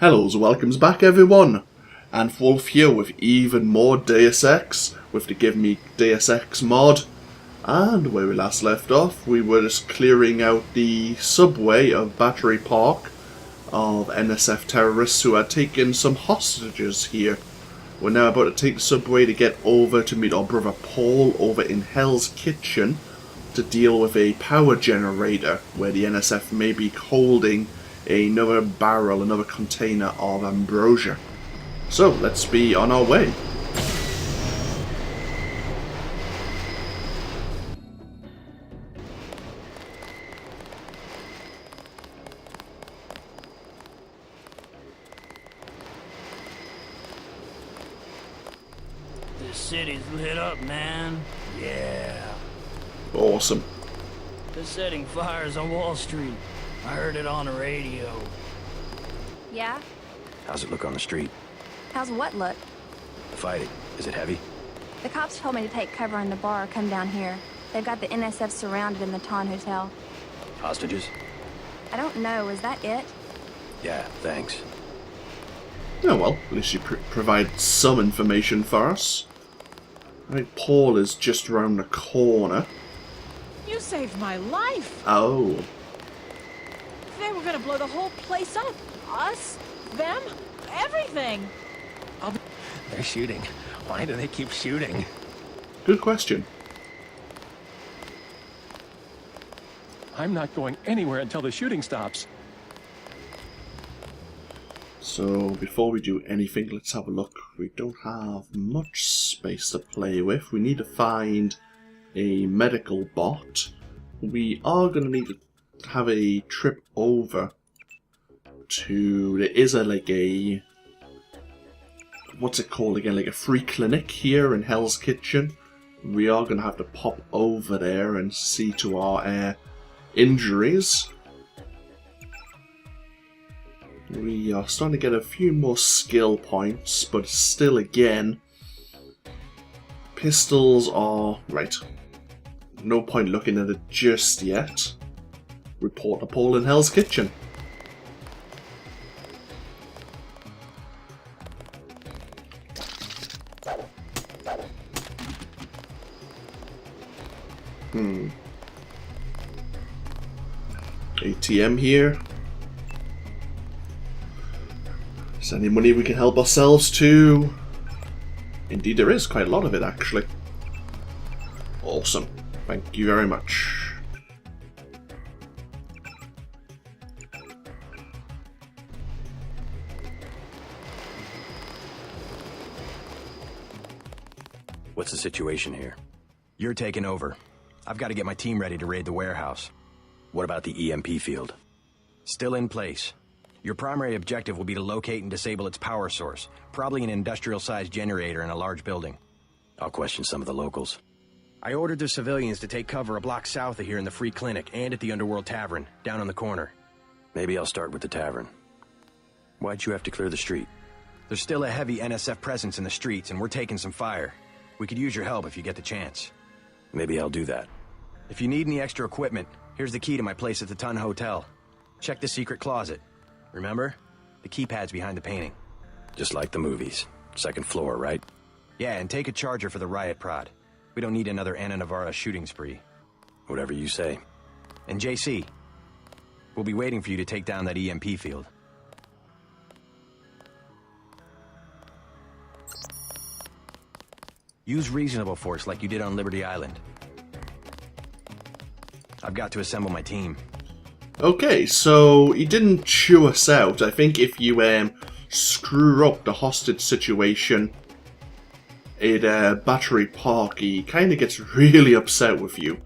Hellos, welcomes back everyone! AnthWolf here with even more Deus Ex, with the Give Me Deus Ex mod. And where we last left off, we were just clearing out the subway of Battery Park of NSF terrorists who had taken some hostages here. We're now about to take the subway to get over to meet our brother Paul over in Hell's Kitchen to deal with a power generator where the NSF may be holding another barrel, another container of ambrosia. So, let's be on our way. This city's lit up, man. Yeah. Awesome. They're setting fires on Wall Street. I heard it on the radio. Yeah? How's it look on the street? How's what look? The fighting. Is it heavy? The cops told me to take cover in the bar or come down here. They've got the NSF surrounded in the Ton Hotel. Hostages? I don't know, is that it? Yeah, thanks. Oh well, at least you provide some information for us. Right, Paul is just around the corner. You saved my life! Oh. They were gonna blow the whole place up. Us, them, everything. They're shooting. Why do they keep shooting? Good question. I'm not going anywhere until the shooting stops. So, before we do anything, let's have a look. We don't have much space to play with. We need to find a medical bot. We are going to need to have a trip over to... There is a, what's it called again? Like a free clinic here in Hell's Kitchen. We are going to have to pop over there and see to our injuries. We are starting to get a few more skill points, but still again, pistols are... Right. No point looking at it just yet. Report to Paul in Hell's Kitchen. ATM here. Is there any money we can help ourselves to? Indeed there is, quite a lot of it actually. Awesome. Thank you very much. What's the situation here? You're taking over. I've got to get my team ready to raid the warehouse. What about the EMP field? Still in place. Your primary objective will be to locate and disable its power source, probably an industrial-sized generator in a large building. I'll question some of the locals. I ordered the civilians to take cover a block south of here in the Free Clinic and at the Underworld Tavern, down on the corner. Maybe I'll start with the tavern. Why'd you have to clear the street? There's still a heavy NSF presence in the streets, and we're taking some fire. We could use your help if you get the chance. Maybe I'll do that. If you need any extra equipment, here's the key to my place at the Ton Hotel. Check the secret closet. Remember? The keypad's behind the painting. Just like the movies. Second floor, right? Yeah, and take a charger for the riot prod. We don't need another Anna Navarra shooting spree. Whatever you say. And JC, we'll be waiting for you to take down that EMP field. Use reasonable force like you did on Liberty Island. I've got to assemble my team. Okay, so he didn't chew us out. I think if you screw up the hostage situation at Battery Park, he kind of gets really upset with you.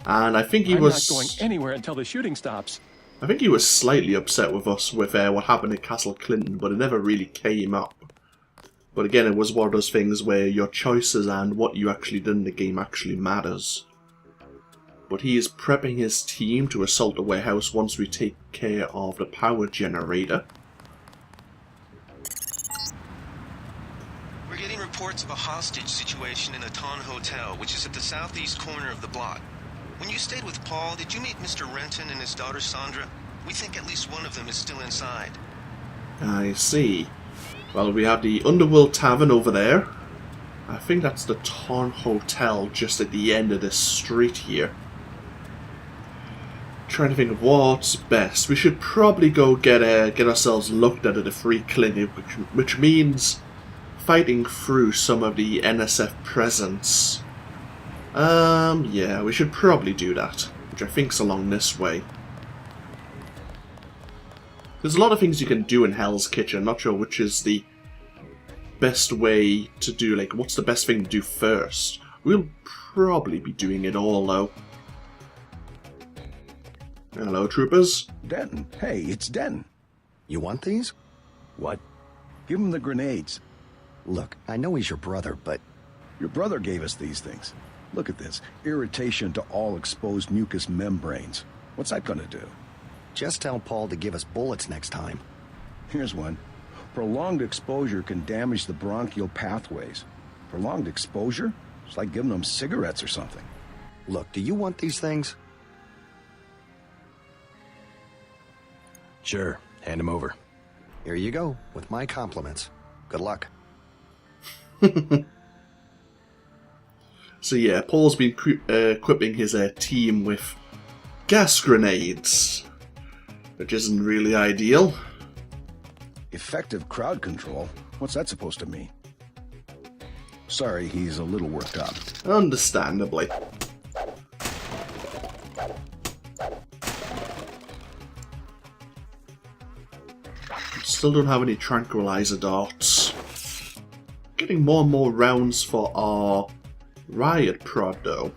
And I think I'm not going anywhere until the shooting stops. I think he was slightly upset with us with what happened at Castle Clinton, but it never really came up. But again, it was one of those things where your choices and what you actually did in the game actually matters. But he is prepping his team to assault the warehouse once we take care of the power generator. We're getting reports of a hostage situation in the Ton Hotel, which is at the southeast corner of the block. When you stayed with Paul, did you meet Mr. Renton and his daughter Sandra? We think at least one of them is still inside. I see. Well, we have the Underworld Tavern over there. I think that's the Ton Hotel just at the end of this street here. Trying to think of what's best. We should probably go get ourselves looked at a free clinic, which means fighting through some of the NSF presence. Yeah, we should probably do that, which I think's along this way. There's a lot of things you can do in Hell's Kitchen. Not sure which is the best way to do, like, what's the best thing to do first. We'll probably be doing it all, though. Hello, troopers. Denton. Hey, it's Denton. You want these? What? Give him the grenades. Look, I know he's your brother, but... Your brother gave us these things. Look at this. Irritation to all exposed mucous membranes. What's that gonna do? Just tell Paul to give us bullets next time. Here's one. Prolonged exposure can damage the bronchial pathways. Prolonged exposure? It's like giving them cigarettes or something. Look, do you want these things? Sure, hand him over. Here you go, with my compliments. Good luck. So yeah, Paul's been equipping his team with gas grenades, which isn't really ideal. Effective crowd control? What's that supposed to mean? Sorry, he's a little worked up. Understandably. Still don't have any tranquilizer darts. Getting more and more rounds for our riot prod though.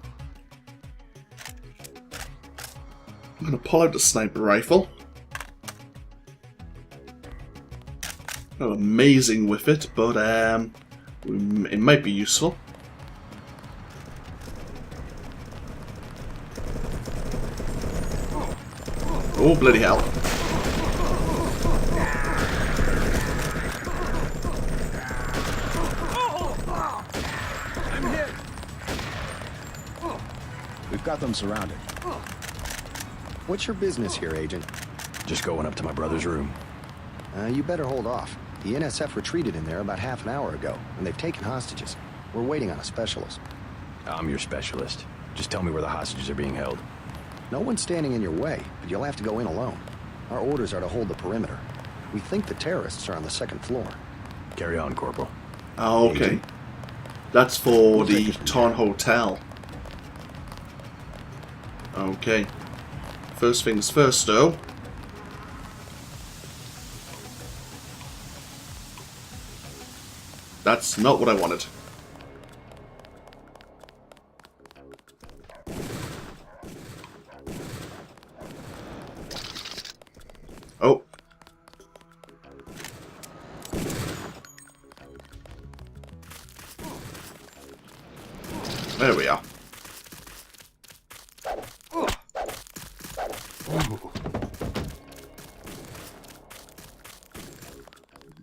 I'm gonna pull out the sniper rifle. Not amazing with it, but it might be useful. Oh, bloody hell. I'm hit. We've got them surrounded. What's your business here, Agent? Just going up to my brother's room. You better hold off. The NSF retreated in there about half an hour ago, and they've taken hostages. We're waiting on a specialist. I'm your specialist. Just tell me where the hostages are being held. No one's standing in your way, but you'll have to go in alone. Our orders are to hold the perimeter. We think the terrorists are on the second floor. Carry on, Corporal. Oh, okay. That's for the Ton Hotel. Okay. First things first, though. That's not what I wanted. Oh. There we are.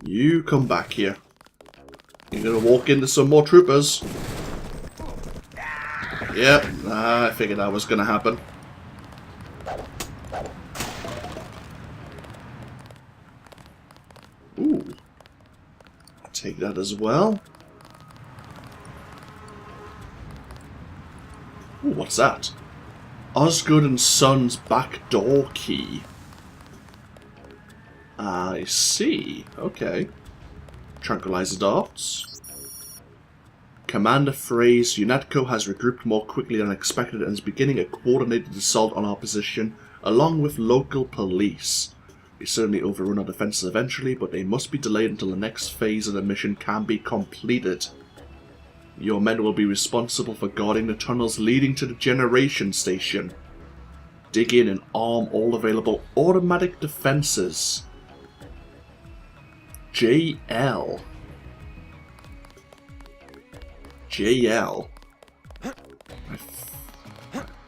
You come back here. You're gonna walk into some more troopers. Yep, I figured that was gonna happen. Ooh. Take that as well. Ooh, what's that? Osgood and Son's back door key. I see. Okay. Tranquilizer darts. Commander phrase, UNATCO has regrouped more quickly than expected and is beginning a coordinated assault on our position, along with local police. We certainly overrun our defences eventually, but they must be delayed until the next phase of the mission can be completed. Your men will be responsible for guarding the tunnels leading to the generation station. Dig in and arm all available automatic defences. JL.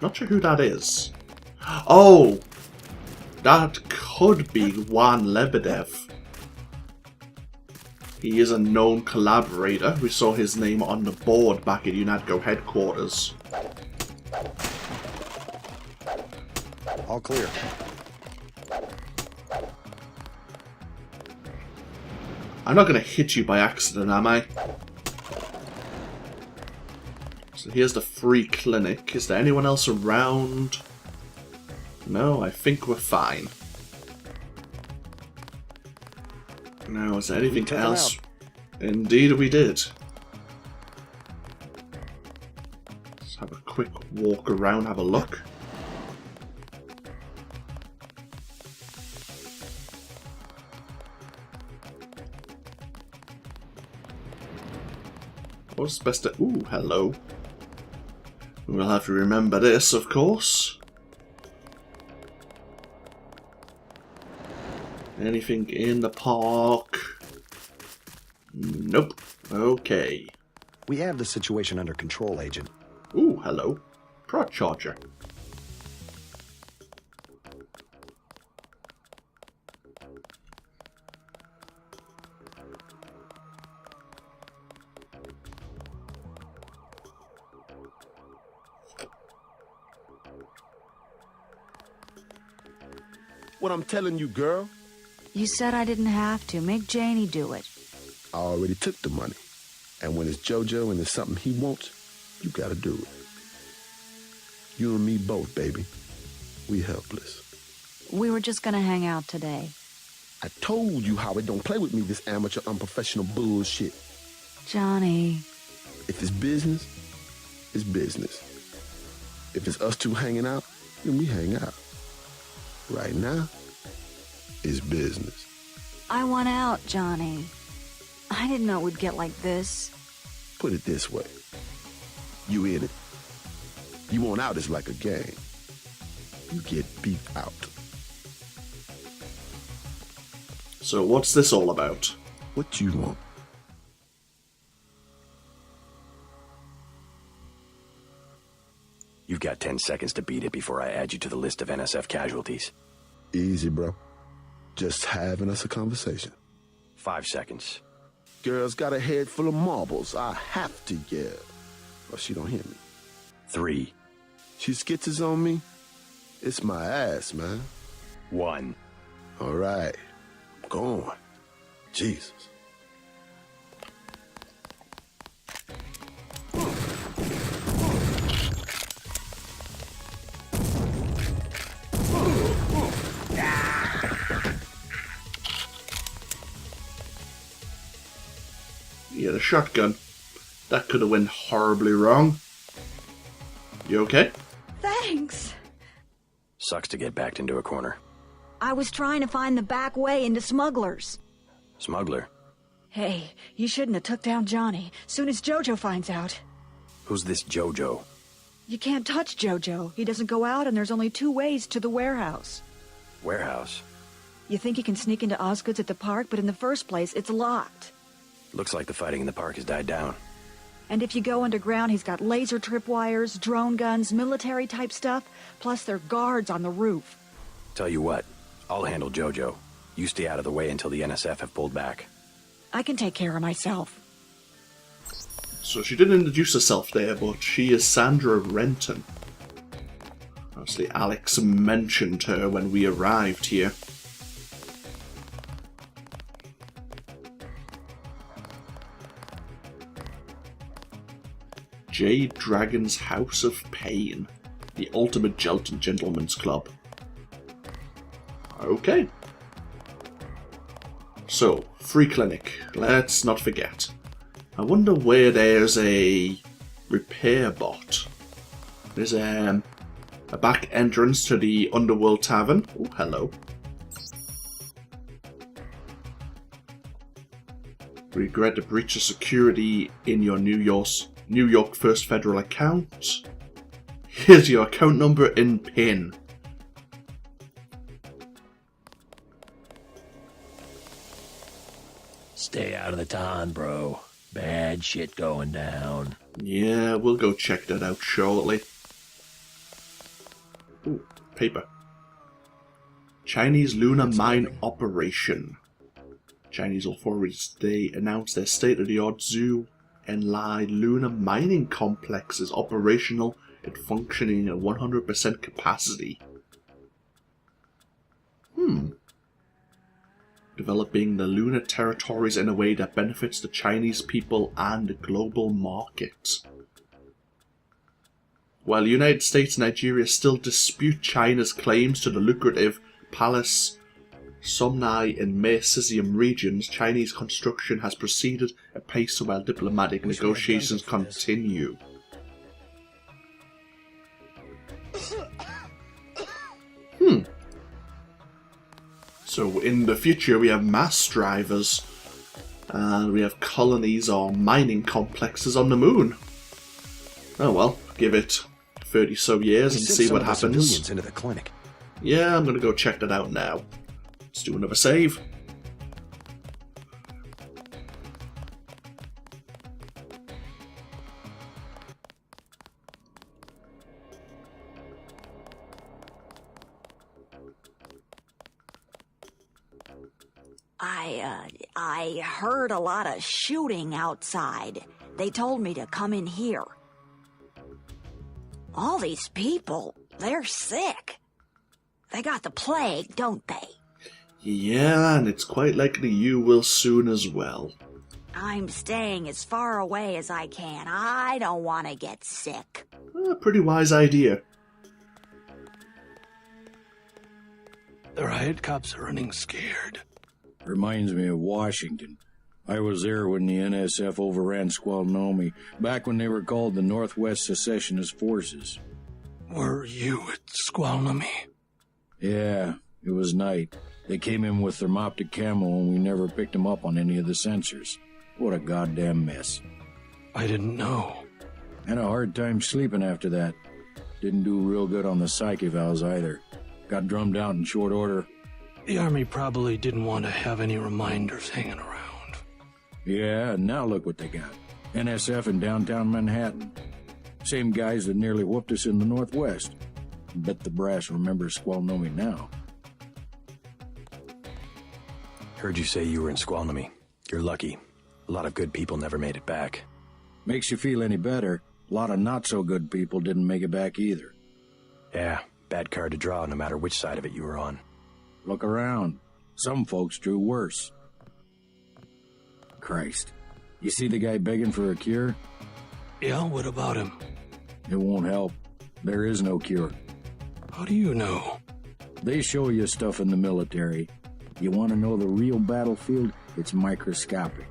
Not sure who that is. Oh! That could be Juan Lebedev. He is a known collaborator. We saw his name on the board back at UNATCO headquarters. All clear. I'm not going to hit you by accident, am I? So here's the free clinic. Is there anyone else around? No, I think we're fine. Now, is there anything else? Indeed we did. Let's have a quick walk around, have a look. What's best to... Ooh, hello. We'll have to remember this, of course. Anything in the park? Nope. Okay. We have the situation under control, Agent. Ooh, hello. Prod charger. What I'm telling you, girl. You said I didn't have to. Make Janie do it. I already took the money. And when it's JoJo and it's something he wants, you gotta do it. You and me both, baby. We helpless. We were just gonna hang out today. I told you how it don't play with me, this amateur, unprofessional bullshit. Johnny. If it's business, it's business. If it's us two hanging out, then we hang out. Right now, it's business. I want out, Johnny. I didn't know it would get like this. Put it this way. You in it. You want out is like a game. You get beat out. So what's this all about? What you want? You've got 10 seconds to beat it before I add you to the list of NSF casualties. Easy, bro. Just having us a conversation. 5 seconds. Girl's got a head full of marbles. I have to yell, or she don't hear me. 3. She skitzes on me. It's my ass, man. 1. All right. I'm going. Jesus. Yeah, the shotgun. That could have went horribly wrong. You okay? Thanks. Sucks to get backed into a corner. I was trying to find the back way into Smugglers. Smuggler? Hey, you shouldn't have took down Johnny. Soon as Jojo finds out. Who's this Jojo? You can't touch Jojo. He doesn't go out, and there's only 2 ways to the warehouse. Warehouse? You think you can sneak into Osgood's at the park, but in the first place, it's locked. Looks like the fighting in the park has died down. And if you go underground, he's got laser tripwires, drone guns, military-type stuff, plus there are guards on the roof. Tell you what, I'll handle Jojo. You stay out of the way until the NSF have pulled back. I can take care of myself. So she didn't introduce herself there, but she is Sandra Renton. Obviously, Alex mentioned her when we arrived here. Jade Dragon's House of Pain. The ultimate gentleman's club. Okay. So, free clinic. Let's not forget. I wonder where there's a repair bot. There's a back entrance to the Underworld Tavern. Oh, hello. Regret the breach of security in your New York First Federal account. Here's your account number and PIN. Stay out of the ton, bro. Bad shit going down. Yeah, we'll go check that out shortly. Ooh, paper. Chinese lunar mine operation. Chinese authorities today announced their state-of-the-art zoo and lunar mining complex is operational and functioning at 100% capacity. developing the lunar territories in a way that benefits the Chinese people and the global market. While the United States and Nigeria still dispute China's claims to the lucrative Palace, Somnai and Maesisium regions, Chinese construction has proceeded apace while diplomatic negotiations continue. So in the future we have mass drivers, and we have colonies or mining complexes on the moon. Oh well, give it 30 so years and see what happens. Into the clinic. Yeah, I'm gonna go check that out now. Let's do another save. I heard a lot of shooting outside. They told me to come in here. All these people, they're sick. They got the plague, don't they? Yeah, and it's quite likely you will soon as well. I'm staying as far away as I can. I don't want to get sick. Pretty wise idea. The riot cops are running scared. Reminds me of Washington. I was there when the NSF overran Squalnomi, back when they were called the Northwest Secessionist Forces. Were you at Squalnomi? Yeah, it was night. They came in with thermoptic camo and we never picked them up on any of the sensors. What a goddamn mess. I didn't know. Had a hard time sleeping after that. Didn't do real good on the psyche valves either. Got drummed out in short order. The Army probably didn't want to have any reminders hanging around. Yeah, and now look what they got. NSF in downtown Manhattan. Same guys that nearly whooped us in the Northwest. Bet the brass remembers Squalnomi now. Heard you say you were in Squalnomi. You're lucky. A lot of good people never made it back. Makes you feel any better. A lot of not-so-good people didn't make it back either. Yeah, bad card to draw no matter which side of it you were on. Look around. Some folks drew worse. Christ. You see the guy begging for a cure? Yeah, what about him? It won't help. There is no cure. How do you know? They show you stuff in the military. You want to know the real battlefield? It's microscopic.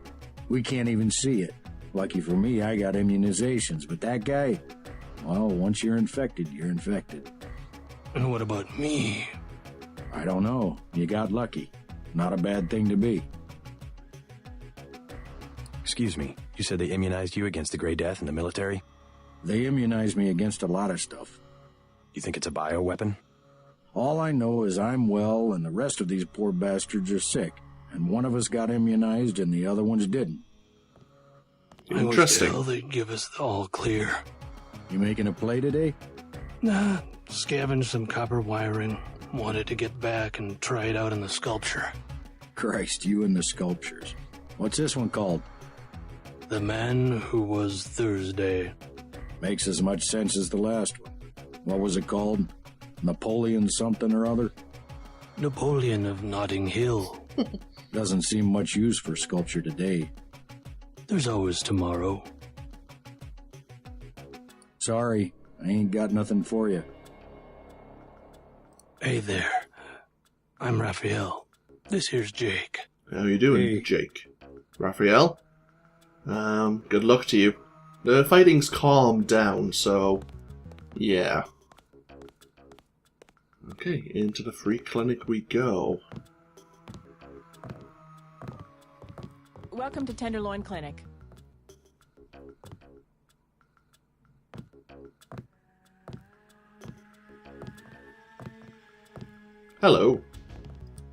We can't even see it. Lucky for me, I got immunizations, but that guy, well, once you're infected, you're infected. And what about me? I don't know. You got lucky. Not a bad thing to be. Excuse me, you said they immunized you against the Grey Death in the military? They immunized me against a lot of stuff. You think it's a bioweapon? All I know is I'm well and the rest of these poor bastards are sick. And one of us got immunized and the other ones didn't. Interesting. I wish they'd give us the all clear. You making a play today? Nah, scavenged some copper wiring. Wanted to get back and try it out in the sculpture. Christ, you and the sculptures. What's this one called? The Man Who Was Thursday. Makes as much sense as the last one. What was it called? Napoleon something or other? Napoleon of Notting Hill. Doesn't seem much use for sculpture today. There's always tomorrow. Sorry, I ain't got nothing for you. Hey there. I'm Raphael. This here's Jake. How you doing, Jake? Raphael? Good luck to you. The fighting's calmed down, so yeah. Okay, into the free clinic we go. Welcome to Tenderloin Clinic. Hello.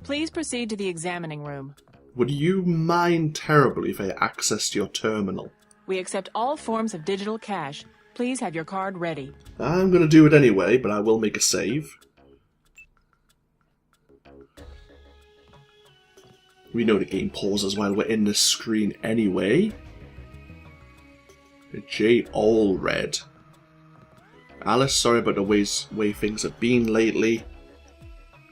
Please proceed to the examining room. Would you mind terribly if I accessed your terminal? We accept all forms of digital cash. Please have your card ready. I'm gonna do it anyway, but I will make a save. We know the game pauses while we're in the screen anyway. J. All Red. Alice, sorry about the way things have been lately.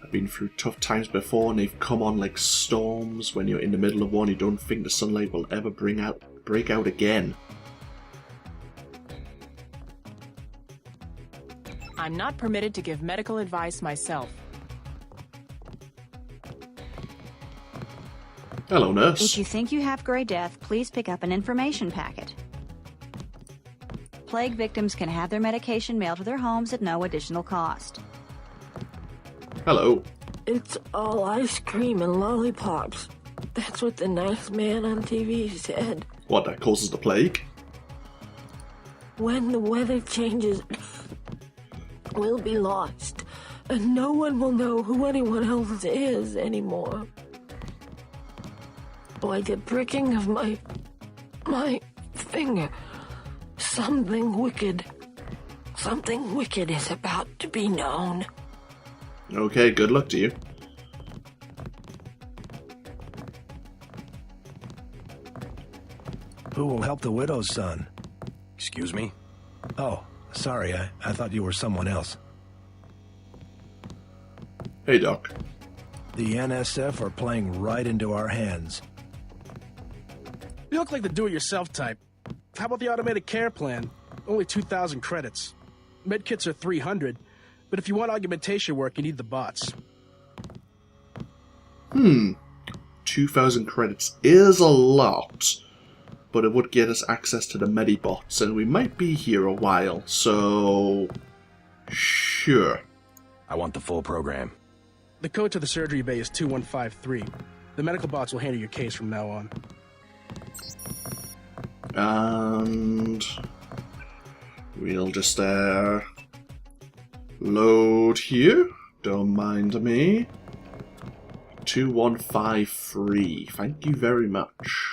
I've been through tough times before, and they've come on like storms. When you're in the middle of one, you don't think the sunlight will ever break out again. I'm not permitted to give medical advice myself. Hello, nurse. If you think you have Grey Death, please pick up an information packet. Plague victims can have their medication mailed to their homes at no additional cost. Hello. It's all ice cream and lollipops. That's what the nice man on TV said. What, that causes the plague? When the weather changes, we'll be lost, and no one will know who anyone else is anymore. Like a pricking of my finger. Something wicked is about to be known. Okay, good luck to you. Who will help the widow's son? Excuse me? Oh, sorry, I thought you were someone else. Hey, Doc. The NSF are playing right into our hands. You look like the do-it-yourself type. How about the automated care plan? Only 2,000 credits. Medkits are 300, but if you want augmentation work, you need the bots. 2,000 credits is a lot, but it would get us access to the Medibots, and we might be here a while, so... sure. I want the full program. The code to the surgery bay is 2153. The medical bots will handle your case from now on. And... we'll just, load here. Don't mind me. 2153. Thank you very much.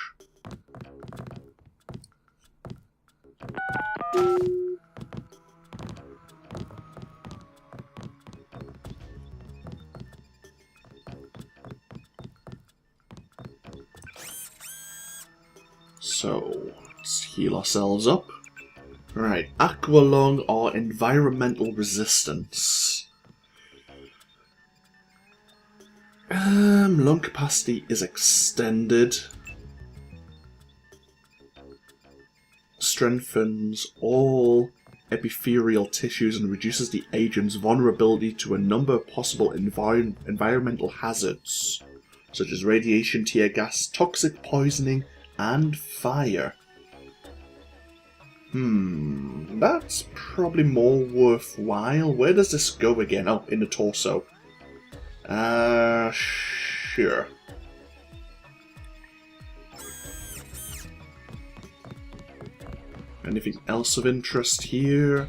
So, let's heal ourselves up. Right, aqua lung or environmental resistance. Lung capacity is extended. Strengthens all epithelial tissues and reduces the agent's vulnerability to a number of possible environmental hazards, such as radiation, tear gas, toxic poisoning, and fire. That's probably more worthwhile. Where does this go again? Oh, in the torso. Sure. Anything else of interest here?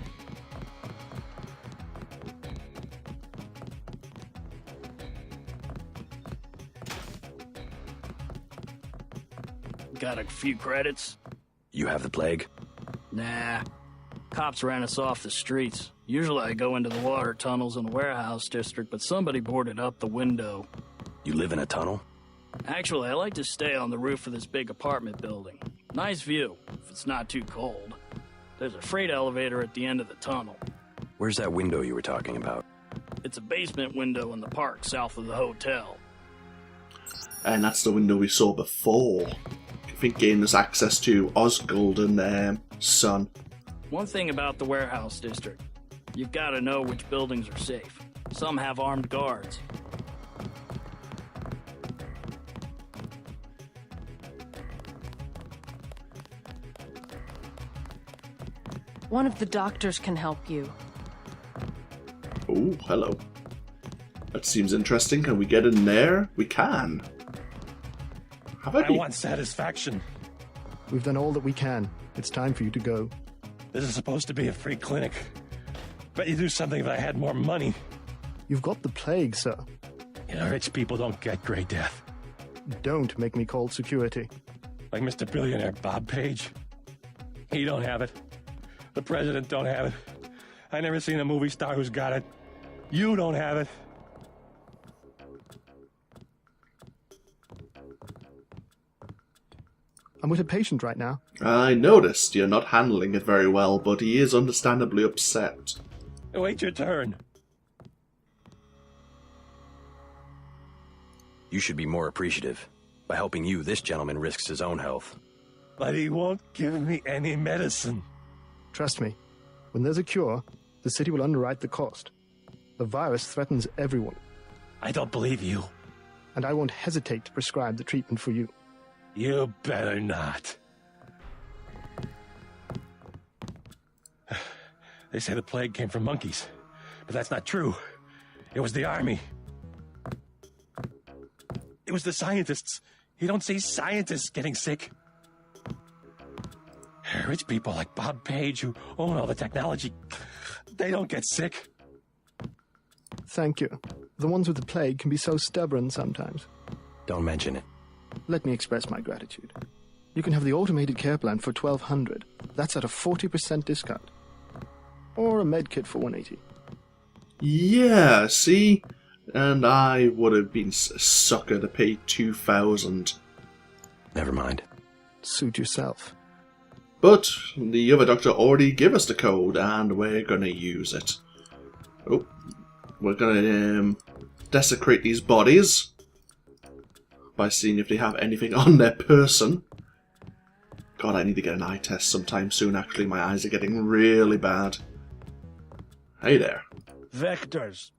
Got a few credits? You have the plague? Nah. Cops ran us off the streets. Usually I go into the water tunnels in the warehouse district, but somebody boarded up the window. You live in a tunnel? Actually, I like to stay on the roof of this big apartment building. Nice view, if it's not too cold. There's a freight elevator at the end of the tunnel. Where's that window you were talking about? It's a basement window in the park south of the hotel. And that's the window we saw before. I think gained us access to Osgold and Son. One thing about the warehouse district, you've got to know which buildings are safe. Some have armed guards. One of the doctors can help you. Oh, hello. That seems interesting. Can we get in there? We can. I want satisfaction. We've done all that we can. It's time for you to go. This is supposed to be a free clinic. Bet you do something if I had more money. You've got the plague, sir. You know, rich people don't get Grey Death. Don't make me call security. Like Mr. Billionaire Bob Page. He don't have it. The president don't have it. I never seen a movie star who's got it. You don't have it. I'm with a patient right now. I noticed you're not handling it very well, but he is understandably upset. Wait your turn. You should be more appreciative. By helping you, this gentleman risks his own health. But he won't give me any medicine. Trust me, when there's a cure, the city will underwrite the cost. The virus threatens everyone. I don't believe you. And I won't hesitate to prescribe the treatment for you. You better not. They say the plague came from monkeys, but that's not true. It was the army. It was the scientists. You don't see scientists getting sick. Rich people like Bob Page, who own all the technology, they don't get sick. Thank you. The ones with the plague can be so stubborn sometimes. Don't mention it. Let me express my gratitude. You can have the automated care plan for $1,200. That's at a 40% discount. Or a med kit for $180. Yeah, see? And I would have been a sucker to pay $2,000. Never mind. Suit yourself. But the other doctor already gave us the code, and we're gonna use it. Oh, we're gonna desecrate these bodies by seeing if they have anything on their person. God, I need to get an eye test sometime soon, actually. My eyes are getting really bad. Hey there. Vectors.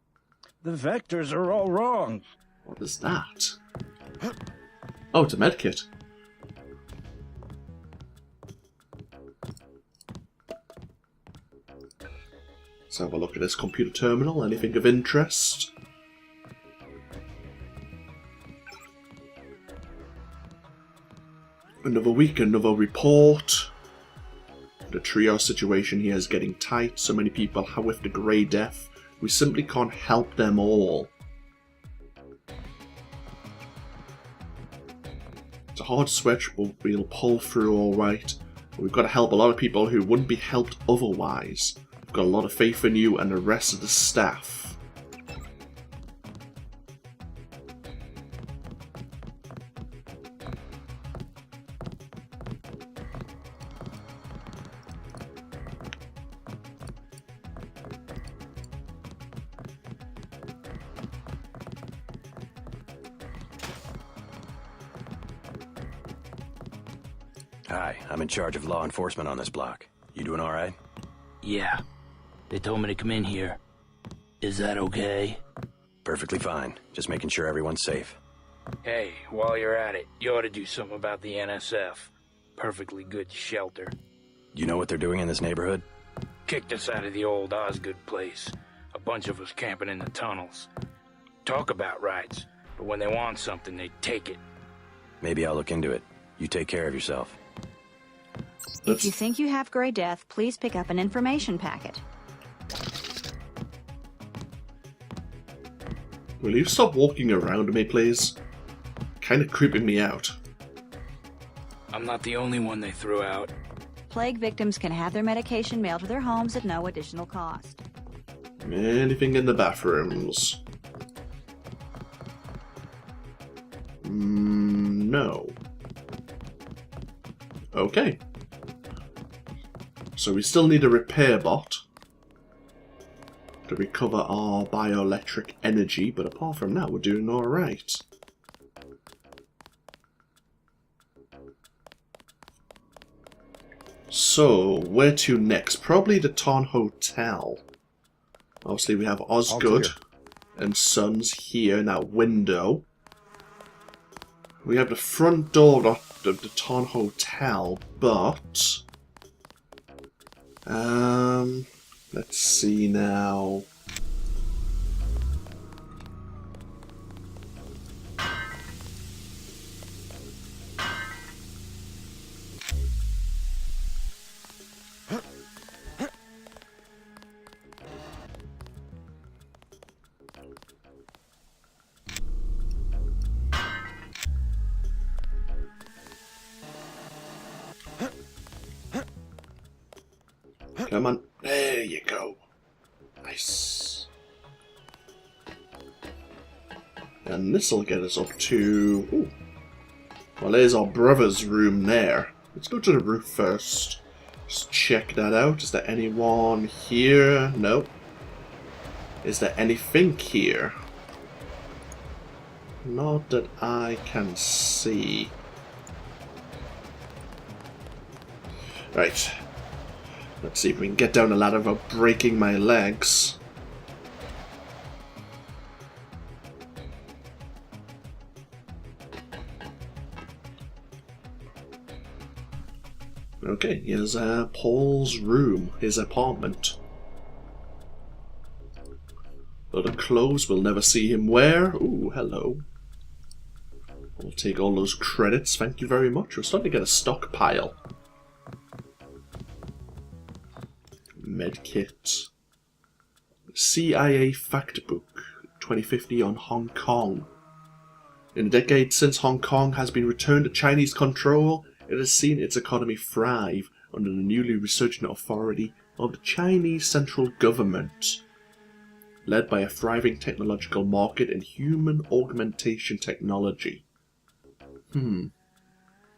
The vectors are all wrong. What is that? Oh, it's a medkit. Let's have a look at this computer terminal. Anything of interest? Another week, another report. The trio situation here is getting tight. So many people with the Grey Death. We simply can't help them all. It's a hard switch, but we'll pull through alright. We've got to help a lot of people who wouldn't be helped otherwise. We've got a lot of faith in you and the rest of the staff. Hi, I'm in charge of law enforcement on this block. You doing all right? Yeah. They told me to come in here. Is that okay? Perfectly fine. Just making sure everyone's safe. Hey, while you're at it, you ought to do something about the NSF. Perfectly good shelter. You know what they're doing in this neighborhood? Kicked us out of the old Osgood place. A bunch of us camping in the tunnels. Talk about rights, but when they want something, they take it. Maybe I'll look into it. You take care of yourself. If you think you have Grey Death, please pick up an information packet. Will you stop walking around me, please? Kind of creeping me out. I'm not the only one they threw out. Plague victims can have their medication mailed to their homes at no additional cost. Anything in the bathrooms? No. Okay. So we still need a repair bot to recover our bioelectric energy, but apart from that, we're doing alright. So, where to next? Probably the Tarn Hotel. Obviously, we have Osgood and Sons here in that window. We have the front door of the Tarn Hotel, but let's see now. Come on. There you go. Nice. And this'll get us up to... Ooh. Well, there's our brother's room there. Let's go to the roof first. Just check that out. Is there anyone here? Nope. Is there anything here? Not that I can see. Right. Let's see if we can get down the ladder without breaking my legs. Okay, here's Paul's room, his apartment. Lot of clothes we'll never see him wear. Ooh, hello. I'll take all those credits, thank you very much. We're starting to get a stockpile. Medkit. CIA Fact Book 2050 on Hong Kong. In the decade since Hong Kong has been returned to Chinese control, it has seen its economy thrive under the newly resurgent authority of the Chinese central government. Led by a thriving technological market in human augmentation technology.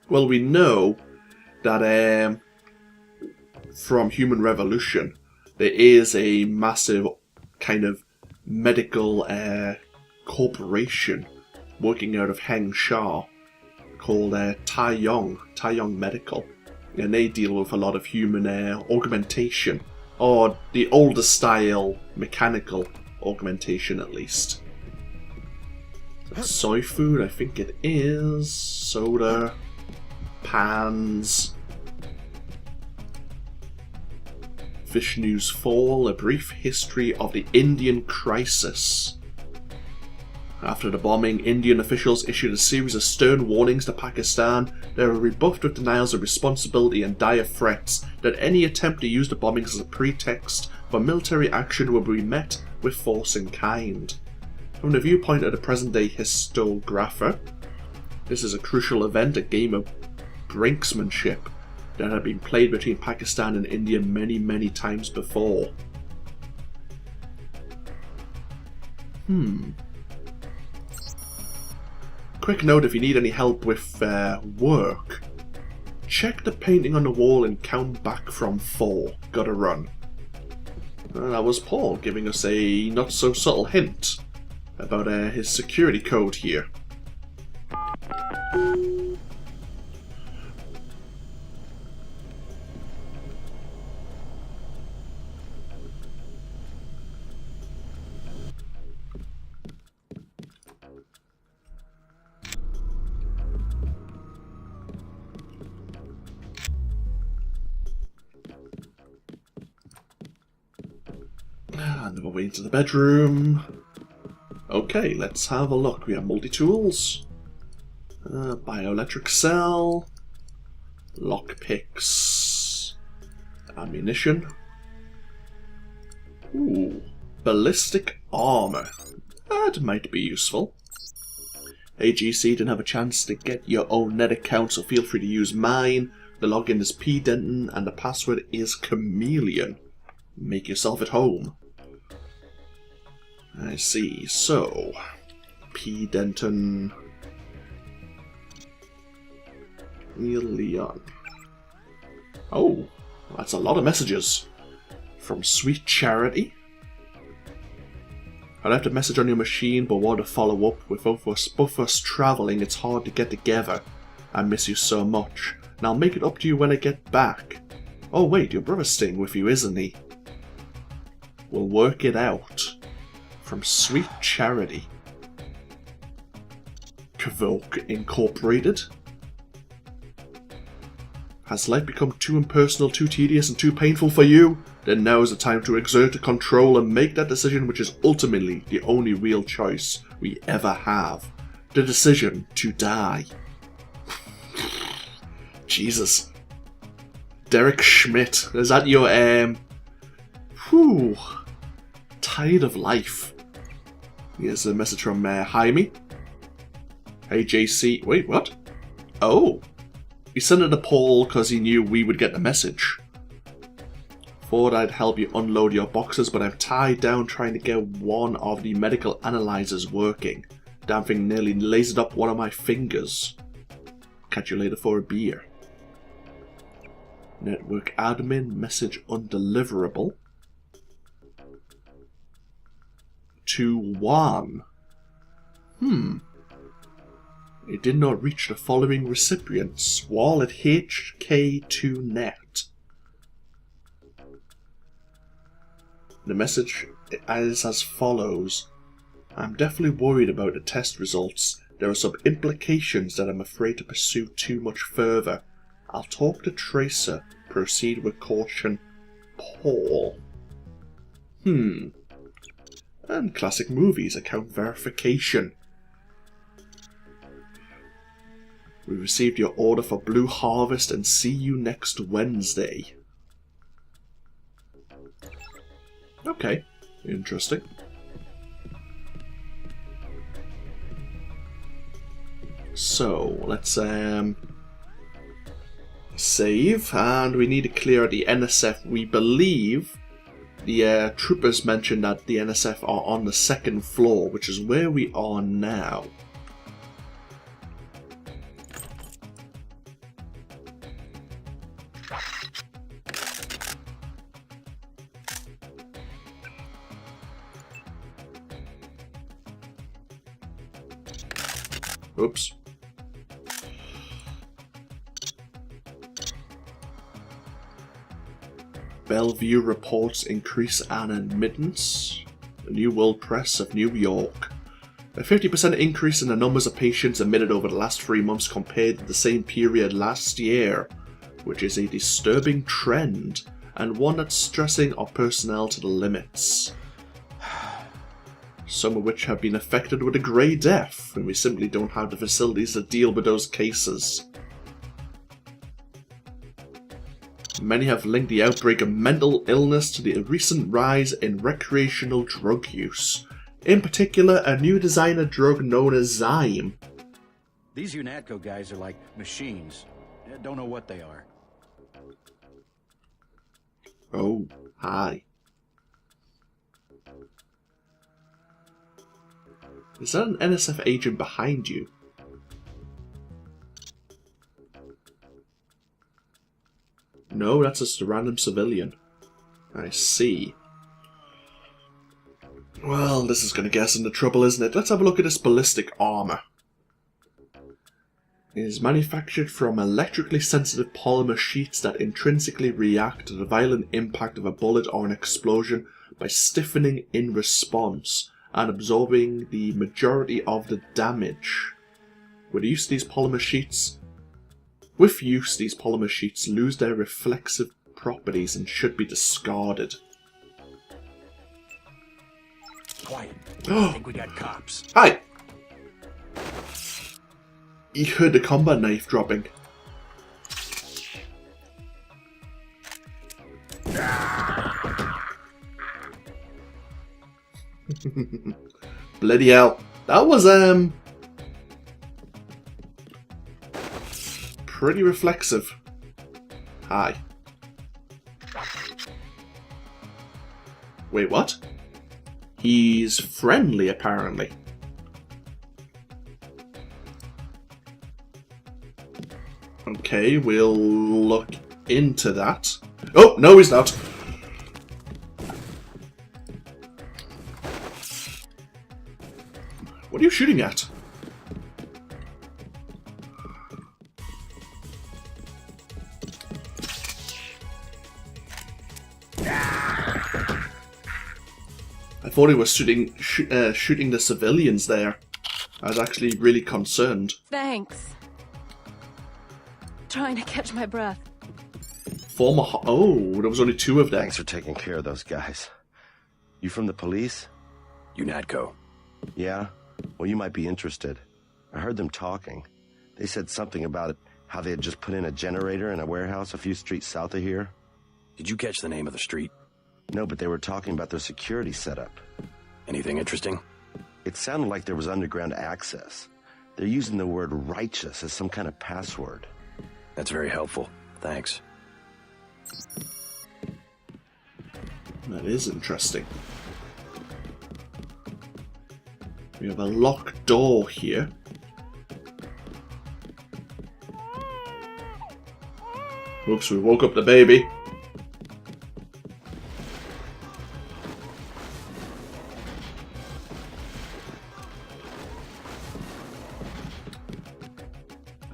Well, we know that from Human Revolution, there is a massive kind of medical corporation working out of Hengsha called Taiyong Medical, and they deal with a lot of human augmentation, or the older style mechanical augmentation at least. Soy food, I think it is. Soda. Pans. Fish News Fall, a brief history of the Indian crisis. After the bombing, Indian officials issued a series of stern warnings to Pakistan. They were rebuffed with denials of responsibility and dire threats that any attempt to use the bombings as a pretext for military action will be met with force in kind. From the viewpoint of the present-day historiographer, this is a crucial event, a game of brinksmanship that had been played between Pakistan and India many, many times before. Quick note, if you need any help with work, check the painting on the wall and count back from 4. Gotta run. That was Paul giving us a not-so-subtle hint about his security code here. And we're way into the bedroom. Okay, let's have a look. We have multi-tools. Bioelectric cell. Lockpicks. Ammunition. Ooh. Ballistic armor. That might be useful. Hey GC, didn't have a chance to get your own net account, so feel free to use mine. The login is Denton and the password is Chameleon. Make yourself at home. I see, so Denton Leon. Oh, that's a lot of messages. From Sweet Charity. I left a message on your machine, but want to follow up. With both of us travelling, it's hard to get together. I miss you so much, and I'll make it up to you when I get back. Oh wait, your brother's staying with you, isn't he? We'll work it out. From Sweet Charity. Kvoke Incorporated. Has life become too impersonal, too tedious, and too painful for you? Then now is the time to exert the control and make that decision which is ultimately the only real choice we ever have. The decision to die. Jesus. Derek Schmidt. Is that your, tired of life. Here's a message from Jaime. Hey JC. Wait, what? Oh. He sent it to Paul because he knew we would get the message. Thought I'd help you unload your boxes, but I'm tied down trying to get one of the medical analyzers working. Damn thing nearly lasered up one of my fingers. Catch you later for a beer. Network admin, message undeliverable. To 1. It did not reach the following recipients. Wall at HK2net. The message is as follows. I'm definitely worried about the test results. There are some implications that I'm afraid to pursue too much further. I'll talk to Tracer. Proceed with caution. Paul. And classic movies, account verification. We received your order for Blue Harvest and see you next Wednesday. Okay, interesting. So, let's save, and we need to clear the NSF. We believe the troopers mentioned that the NSF are on the 2nd floor, which is where we are now. Oops. Bellevue reports increase an admittance. The New World Press of New York. A 50% increase in the numbers of patients admitted over the last 3 months compared to the same period last year, which is a disturbing trend, and one that's stressing our personnel to the limits. Some of which have been affected with a grey death, and we simply don't have the facilities to deal with those cases. Many have linked the outbreak of mental illness to the recent rise in recreational drug use. In particular, a new designer drug known as Zyme. These UNATCO guys are like machines. Don't know what they are. Oh, hi. Is that an NSF agent behind you? No, that's just a random civilian. I see. Well, this is going to get us into trouble, isn't it? Let's have a look at this ballistic armor. It is manufactured from electrically sensitive polymer sheets that intrinsically react to the violent impact of a bullet or an explosion by stiffening in response and absorbing the majority of the damage. With use, these polymer sheets lose their reflexive properties and should be discarded. Quiet. I think we got cops. Hi! You heard the combat knife dropping. Bloody hell. That was, pretty reflexive. Hi. Wait, what? He's friendly, apparently. Okay, we'll look into that. Oh, no, he's not. What are you shooting at? I thought he was shooting the civilians there. I was actually really concerned. Thanks. Trying to catch my breath. Oh, there was only 2 of them. Thanks for taking care of those guys. You from the police? UNATCO. Yeah? Well, you might be interested. I heard them talking. They said something about how they had just put in a generator in a warehouse a few streets south of here. Did you catch the name of the street? No, but they were talking about their security setup. Anything interesting? It sounded like there was underground access. They're using the word righteous as some kind of password. That's very helpful. Thanks. That is interesting. We have a locked door here. Oops, we woke up the baby.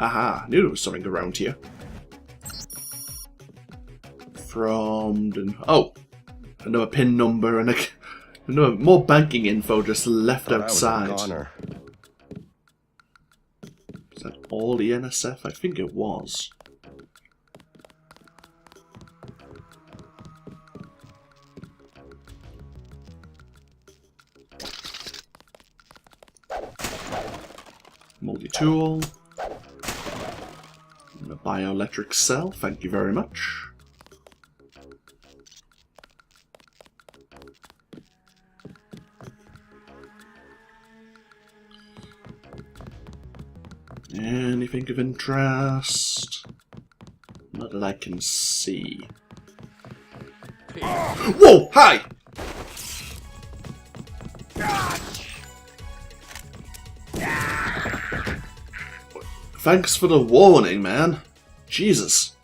Aha, knew there was something around here. Oh, another PIN number and another more banking info just left outside. Is that all the NSF? I think it was. Multi-tool. And a bioelectric cell, thank you very much. Anything of interest? Not that I can see. Whoa! Hi! Thanks for the warning, man. Jesus.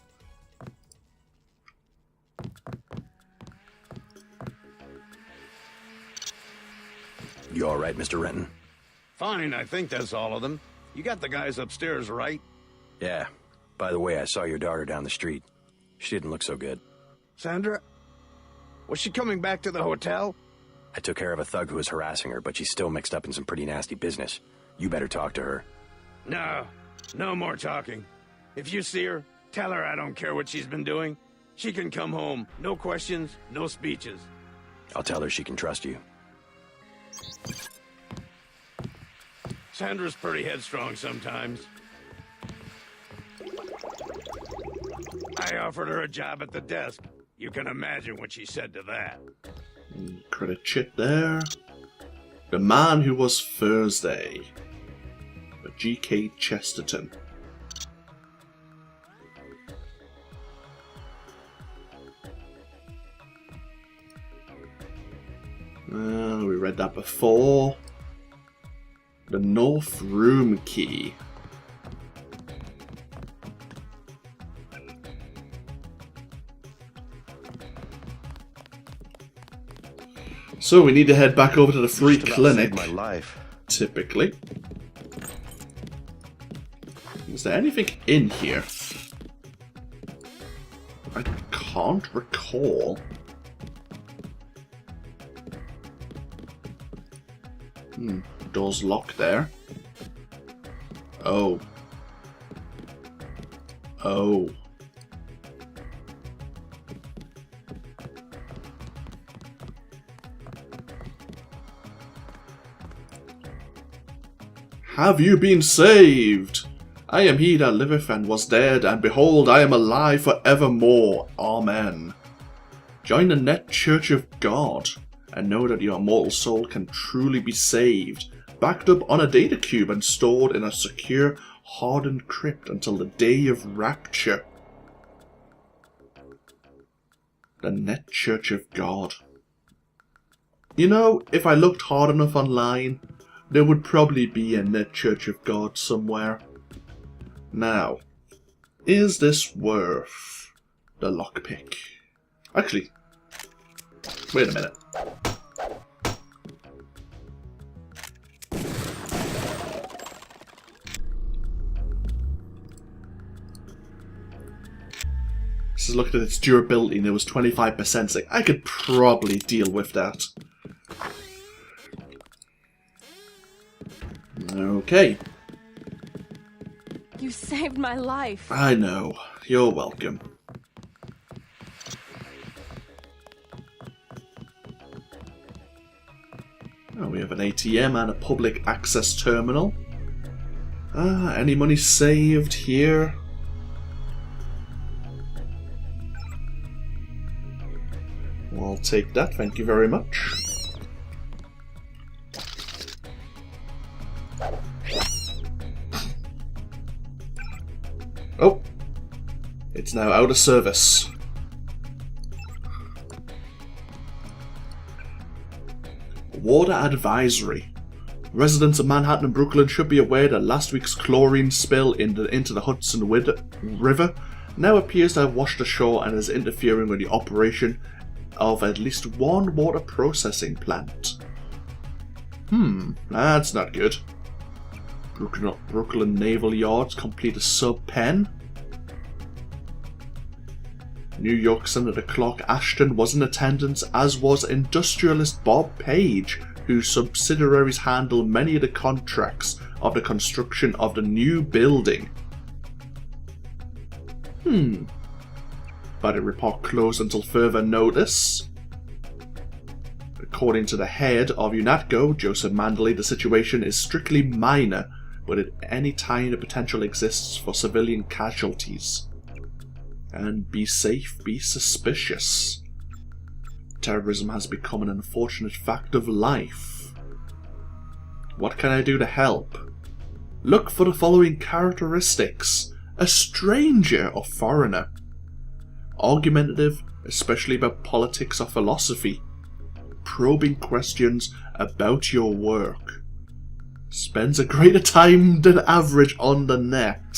You all right, Mr. Renton? Fine, I think that's all of them. You got the guys upstairs, right? Yeah. By the way, I saw your daughter down the street. She didn't look so good. Sandra? Was she coming back to the hotel? I took care of a thug who was harassing her, but she's still mixed up in some pretty nasty business. You better talk to her. No. No more talking. If you see her, tell her I don't care what she's been doing. She can come home. No questions, no speeches. I'll tell her she can trust you. Sandra's pretty headstrong sometimes. I offered her a job at the desk. You can imagine what she said to that. Credit chit there. The man who was Thursday. G.K. Chesterton. We read that before. The North Room key. So we need to head back over to the free clinic. My life. Typically. Is there anything in here? I can't recall. Door's locked there. Oh. Oh. Have you been saved? I am he that liveth and was dead, and behold, I am alive for evermore. Amen. Join the net church of God, and know that your mortal soul can truly be saved, backed up on a data cube and stored in a secure, hardened crypt until the day of rapture. The net church of God. You know, if I looked hard enough online, there would probably be a net church of God somewhere. Now, is this worth the lockpick? Actually, wait a minute. This is looking at its durability and it was 25%. Like, I could probably deal with that. Okay. You saved my life. I know. You're welcome. Oh, we have an ATM and a public access terminal. Any money saved here? Well, I'll take that, thank you very much. Oh, it's now out of service. Water advisory. Residents of Manhattan and Brooklyn should be aware that last week's chlorine spill into the Hudson River now appears to have washed ashore and is interfering with the operation of at least one water processing plant. That's not good. Brooklyn Naval Yards complete a sub-pen. New York Senator Clark Ashton was in attendance, as was industrialist Bob Page, whose subsidiaries handle many of the contracts of the construction of the new building. But the report closed until further notice. According to the head of UNATCO, Joseph Mandley, the situation is strictly minor, but at any time the potential exists for civilian casualties. And be safe, be suspicious. Terrorism has become an unfortunate fact of life. What can I do to help? Look for the following characteristics: a stranger or foreigner, argumentative, especially about politics or philosophy, probing questions about your work, spends a greater time than average on the net,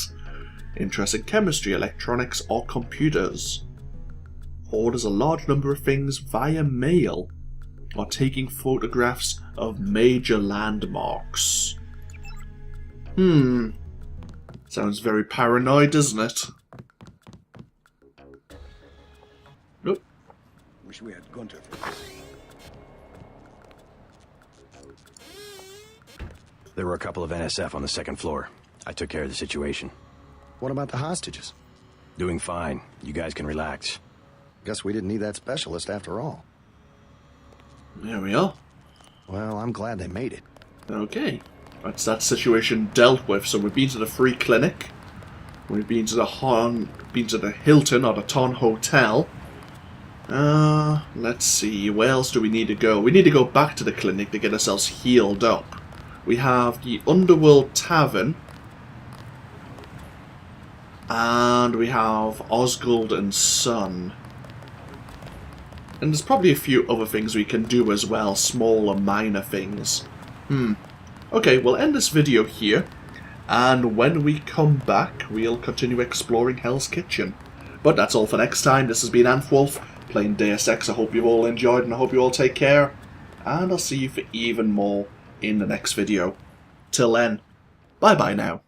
interest in chemistry, electronics or computers, orders a large number of things via mail, or taking photographs of major landmarks. Sounds very paranoid, doesn't it? Nope. Wish we had Gunter for this. There were a couple of NSF on the second floor. I took care of the situation. What about the hostages? Doing fine. You guys can relax. Guess we didn't need that specialist after all. There we are. Well, I'm glad they made it. Okay. That's that situation dealt with. So we've been to the free clinic. We've been to the Hilton or the Ton Hotel. Let's see. Where else do we need to go? We need to go back to the clinic to get ourselves healed up. We have the Underworld Tavern. And we have Osgood and Son. And there's probably a few other things we can do as well. Smaller, minor things. Okay, we'll end this video here. And when we come back, we'll continue exploring Hell's Kitchen. But that's all for next time. This has been AnthWolf, playing Deus Ex. I hope you've all enjoyed and I hope you all take care. And I'll see you for even more in the next video. Till then, bye-bye now.